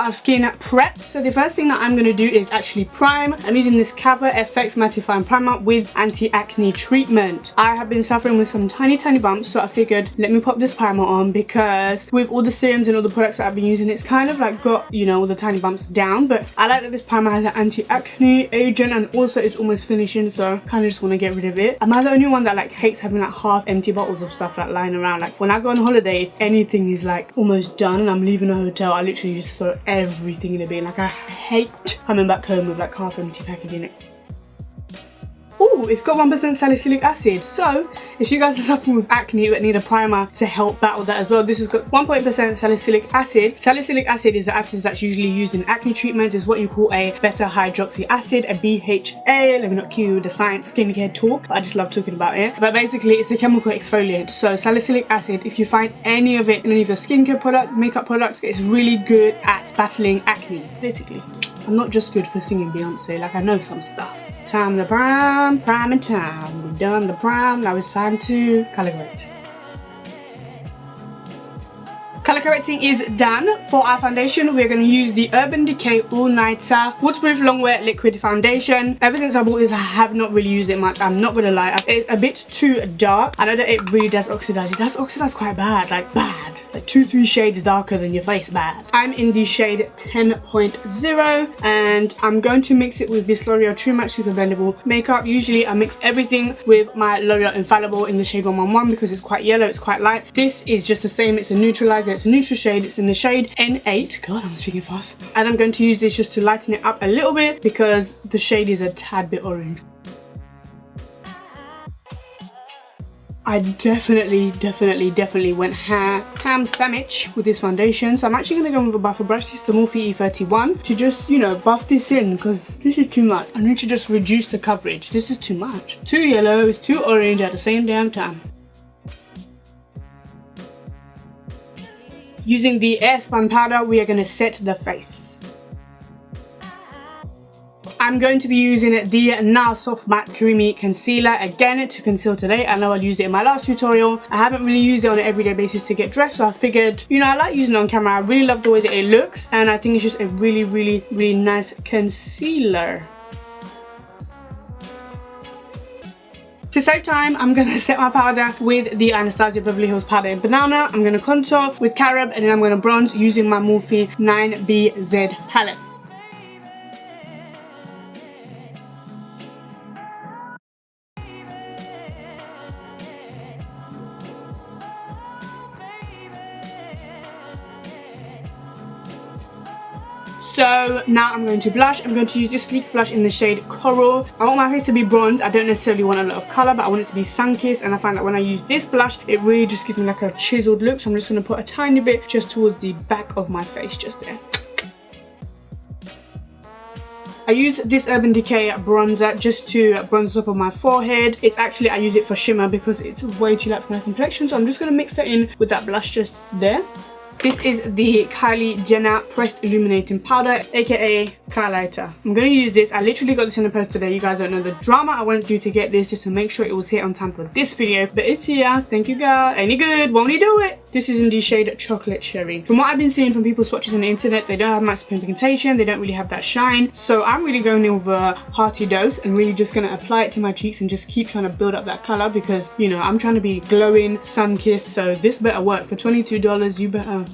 got our skin prepped. So the first thing that I'm going to do is actually prime. I'm using this Cover FX Mattifying Primer with anti-acne treatment. I have been suffering with some tiny bumps, so I figured let me pop this primer on, because with all the serums and all the products that I've been using, it's kind of like got, you know, all the tiny bumps down. But I like that this primer has an anti-acne agent, and also it's almost finishing, so I kind of just want to get rid of it. Am I the only one that like hates having like half empty bottles of stuff like lying around? Like when I go on holiday, if anything is like almost done and I'm leaving a hotel, I literally just throw everything in the bin. Like I hate coming back home with like half empty packaging. Oh, it's got 1% salicylic acid. So if you guys are suffering with acne but need a primer to help battle that as well, this has got 1% salicylic acid. Salicylic acid is the acid that's usually used in acne treatments. It's what you call a beta hydroxy acid, a BHA. Let me not cue the science skincare talk, but I just love talking about it. But basically it's a chemical exfoliant. So salicylic acid, if you find any of it in any of your skincare products, makeup products, it's really good at battling acne. Basically, I'm not just good for singing Beyonce, like I know some stuff. Time to prime, prime and time. We've done the prime, now it's time to color correct. Color correcting is done. For our foundation, we're going to use the Urban Decay All Nighter Waterproof Long Wear Liquid Foundation. Ever since I bought this, I have not really used it much. I'm not going to lie. It's a bit too dark. I know that it really does oxidize. It does oxidize quite bad. Like bad. Like 2-3 shades darker than your face bad. I'm in the shade 10.0 and I'm going to mix it with this L'Oreal True Match Super Blendable makeup. Usually I mix everything with my L'Oreal Infallible in the shade 111 because it's quite yellow, it's quite light. This is just the same. It's a neutralizer. It's a neutral shade. It's in the shade N8. God, I'm speaking fast. And I'm going to use this just to lighten it up a little bit because the shade is a tad bit orange. I definitely went ham sandwich with this foundation. So I'm actually going to go with a buffer brush. This is the Morphe E31 to just, you know, buff this in because this is too much. I need to just reduce the coverage. This is too much. Too yellow, it's too orange at the same damn time. Using the Airpsun powder, we are going to set the face. I'm going to be using the Nars Soft Matte Creamy Concealer again to conceal today. I know I'll use it in my last tutorial. I haven't really used it on an everyday basis to get dressed, so I figured, you know, I like using it on camera. I really love the way that it looks, and I think it's just a really nice concealer. To save time, I'm going to set my powder with the Anastasia Beverly Hills Powder in Banana. I'm going to contour with Carob, and then I'm going to bronze using my Morphe NBZ Palette. So now I'm going to blush. I'm going to use this sleek blush in the shade Coral. I want my face to be bronze. I don't necessarily want a lot of colour, but I want it to be sun-kissed. And I find that when I use this blush, it really just gives me like a chiseled look. So I'm just going to put a tiny bit just towards the back of my face, just there. I use this Urban Decay bronzer just to bronze up on my forehead. It's actually, I use it for shimmer because it's way too light for my complexion. So I'm just going to mix that in with that blush just there. This is the Kylie Jenner Pressed Illuminating Powder, aka Kylighter. I'm going to use this. I literally got this in the post today. You guys don't know the drama I went through to get this just to make sure it was here on time for this video. But it's here. Thank you, girl. Any good? Won't he do it? This is in the shade Chocolate Cherry. From what I've been seeing from people's swatches on the internet, they don't have much pigmentation. They don't really have that shine. So I'm really going in with a hearty dose and really just going to apply it to my cheeks and just keep trying to build up that colour because, you know, I'm trying to be glowing, sun-kissed. So this better work. For $22, you better...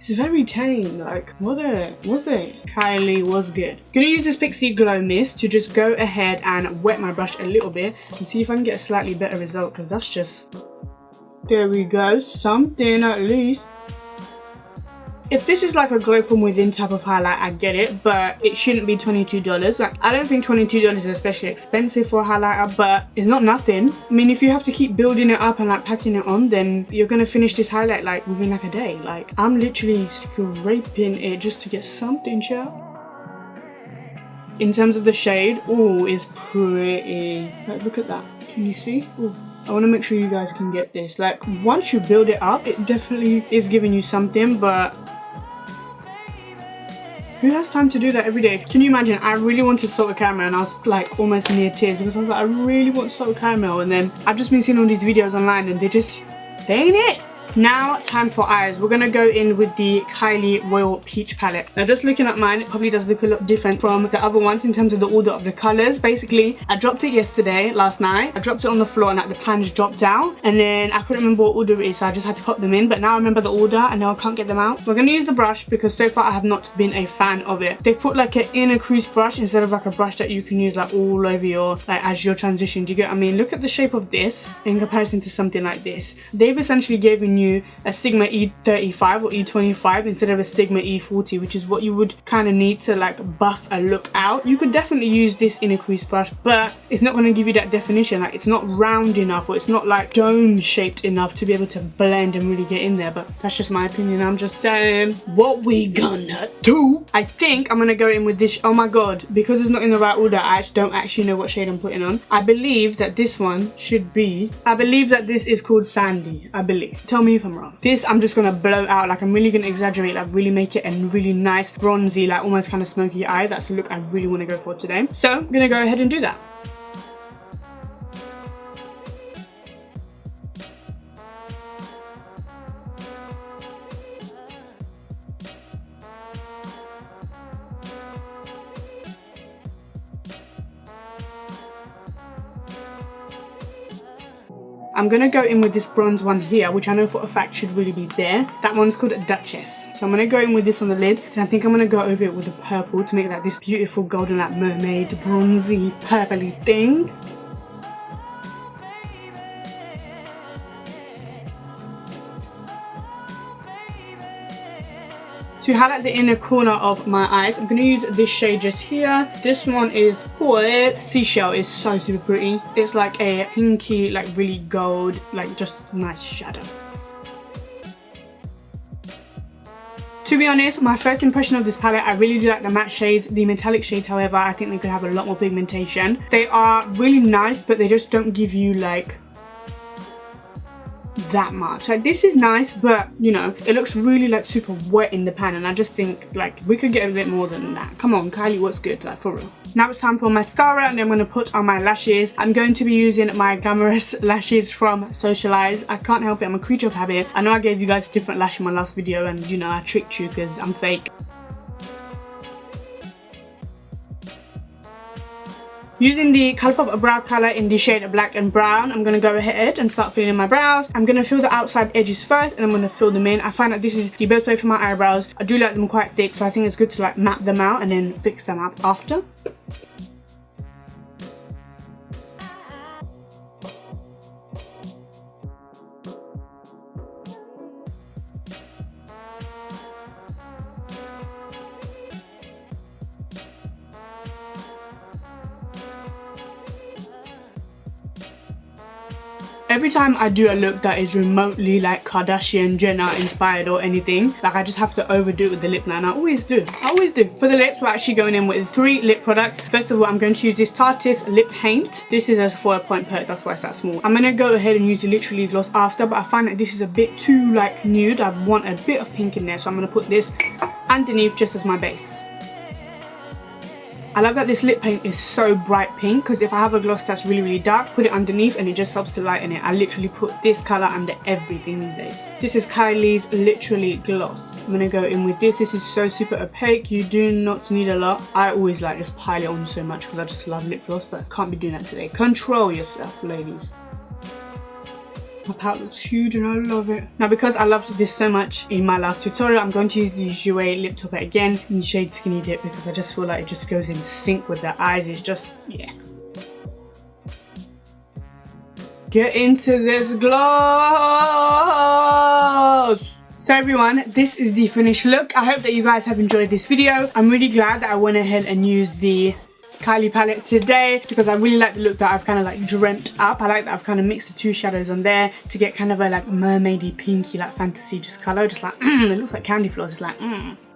It's very tame, like, was it? Kylie was good. Gonna use this Pixi Glow Mist to just go ahead and wet my brush a little bit and see if I can get a slightly better result, because that's just... There we go, something at least. If this is like a glow from within type of highlight, I get it, but it shouldn't be $22. Like, I don't think $22 is especially expensive for a highlighter, but it's not nothing. I mean, if you have to keep building it up and like packing it on, then you're gonna finish this highlight like within like a day. Like, I'm literally scraping it just to get something, child. In terms of the shade, oh, it's pretty. Like, look at that. Can you see? Ooh. I want to make sure you guys can get this. Like, once you build it up, it definitely is giving you something, but who has time to do that every day? Can you imagine? I really wanted salted caramel and I was like almost near tears because I was like, I really want salted caramel, and then I've just been seeing all these videos online and they ain't it. Now, time for eyes. We're gonna go in with the Kylie Royal Peach palette. Now, just looking at mine, it probably does look a lot different from the other ones in terms of the order of the colors. Basically, I dropped it last night. I dropped it on the floor and like the pans dropped out, and then I couldn't remember what order it is, so I just had to pop them in. But now I remember the order and now I can't get them out. We're gonna use the brush because so far I have not been a fan of it. They've put like an inner crease brush instead of like a brush that you can use like all over your, like as your transition. Do you get what I mean? Look at the shape of this in comparison to something like this. They've essentially given you a Sigma E35 or E25 instead of a Sigma E40, which is what you would kind of need to like buff a look out. You could definitely use this inner crease brush, but it's not going to give you that definition. Like, it's not round enough, or it's not like dome shaped enough to be able to blend and really get in there. But that's just my opinion. I'm just saying. What we gonna do? I think I'm gonna go in with this. Oh my god, because it's not in the right order, I don't actually know what shade I'm putting on. I believe that this one should be, I believe that this is called Sandy. I believe. Tell me if I'm wrong. This I'm just gonna blow out. Like, I'm really gonna exaggerate, like really make it a really nice bronzy, like almost kind of smoky eye. That's the look I really want to go for today. So I'm gonna go ahead and do that. I'm gonna go in with this bronze one here, which I know for a fact should really be there. That one's called Duchess. So I'm gonna go in with this on the lid. Then I think I'm gonna go over it with the purple to make like this beautiful golden like mermaid bronzy purpley thing. To highlight the inner corner of my eyes, I'm going to use this shade just here. This one is called Seashell. It's so super pretty. It's like a pinky, like really gold, like just nice shadow. To be honest, my first impression of this palette, I really do like the matte shades. The metallic shades, however, I think they could have a lot more pigmentation. They are really nice, but they just don't give you like that much. Like, this is nice, but you know, it looks really like super wet in the pan, and I just think like we could get a bit more than that. Come on, Kylie, what's good? Like, for real. Now it's time for mascara, and then I'm going to put on my lashes. I'm going to be using my Glamorous lashes from Socialeyes. I can't help it, I'm a creature of habit. I know I gave you guys a different lash in my last video, and you know, I tricked you because I'm fake. Using the Colourpop brow colour in the shade Black and Brown, I'm going to go ahead and start filling in my brows. I'm going to fill the outside edges first, and I'm going to fill them in. I find that this is the best way for my eyebrows. I do like them quite thick, so I think it's good to like map them out and then fix them up after. Every time I do a look that is remotely like Kardashian Jenner inspired or anything, like I just have to overdo it with the lip liner. I always do. For the lips, we're actually going in with 3 lip products. First of all, I'm going to use this Tarte lip paint. This is a 4-point perk, that's why it's that small. I'm going to go ahead and use the Literally gloss after, but I find that this is a bit too like nude. I want a bit of pink in there, so I'm going to put this underneath just as my base. I love that this lip paint is so bright pink, because if I have a gloss that's really dark, put it underneath and it just helps to lighten it. I literally put this colour under everything these days. This is Kylie's Literally Gloss. I'm going to go in with this. This is so super opaque. You do not need a lot. I always like just pile it on so much because I just love lip gloss, but I can't be doing that today. Control yourself, ladies. My palette looks huge and I love it. Now, because I loved this so much in my last tutorial, I'm going to use the Jouer lip topper again in the shade Skinny Dip, because I just feel like it just goes in sync with the eyes. It's just, yeah. Get into this gloss! So everyone, this is the finished look. I hope that you guys have enjoyed this video. I'm really glad that I went ahead and used the Kylie palette today, because I really like the look that I've kind of like dreamt up. I like that I've kind of mixed the 2 shadows on there to get kind of a like mermaidy pinky like fantasy just colour, just like it looks like candy floss. It's like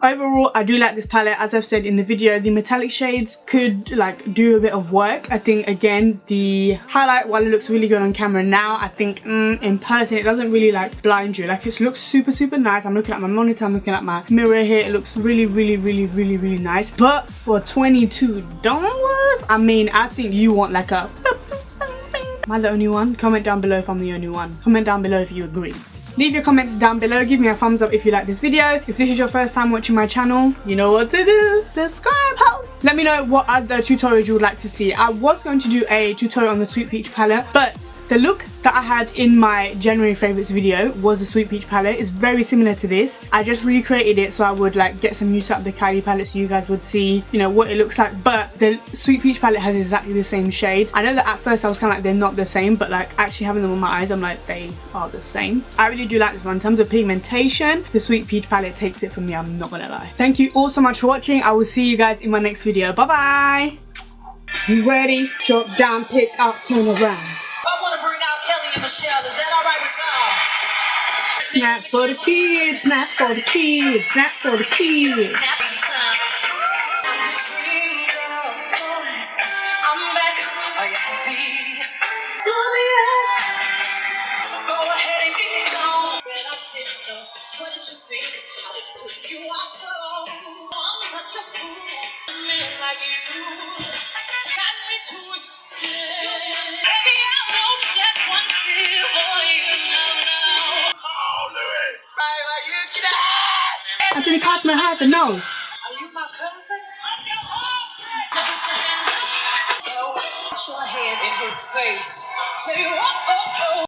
Overall, I do like this palette. As I've said in the video, the metallic shades could like do a bit of work. I think again the highlight, while it looks really good on camera now, I think in person it doesn't really like blind you. Like it looks super nice. I'm looking at my monitor, I'm looking at my mirror here. It looks really nice. But for $22, I mean, I think you want like a... Am I the only one? Comment down below if I'm the only one. Comment down below if you agree. Leave your comments down below. Give me a thumbs up if you like this video. If this is your first time watching my channel, you know what to do. Subscribe. Let me know what other tutorials you would like to see. I was going to do a tutorial on the Sweet Peach palette, but the look that I had in my January favorites video was the Sweet Peach palette. It's very similar to this. I just recreated it so I would like get some use out of the Kylie palette so you guys would see, you know, what it looks like. But the Sweet Peach palette has exactly the same shades. I know that at first I was kind of like they're not the same, but like actually having them on my eyes, I'm like they are the same. I really do like this one. In terms of pigmentation, the Sweet Peach palette takes it from me, I'm not gonna lie. Thank you all so much for watching. I will see you guys in my next video. Bye bye. You ready? Drop down, pick up, turn around. I want to bring out Kelly and Michelle. Is that alright with y'all? Snap for the kids, snap for the kids, snap for the kids. I'm back. Are you happy? Go ahead and get it on. When I did know, what did you think? I was putting you off alone. I'm such a fool. A man like you got me twisted. Baby, I won't shed one tear for you. No, no. Oh, Lewis! I didn't cost my half a nose. Are you my cousin? I'm your husband. Now put your hand up. Put your hand in his face. Say what?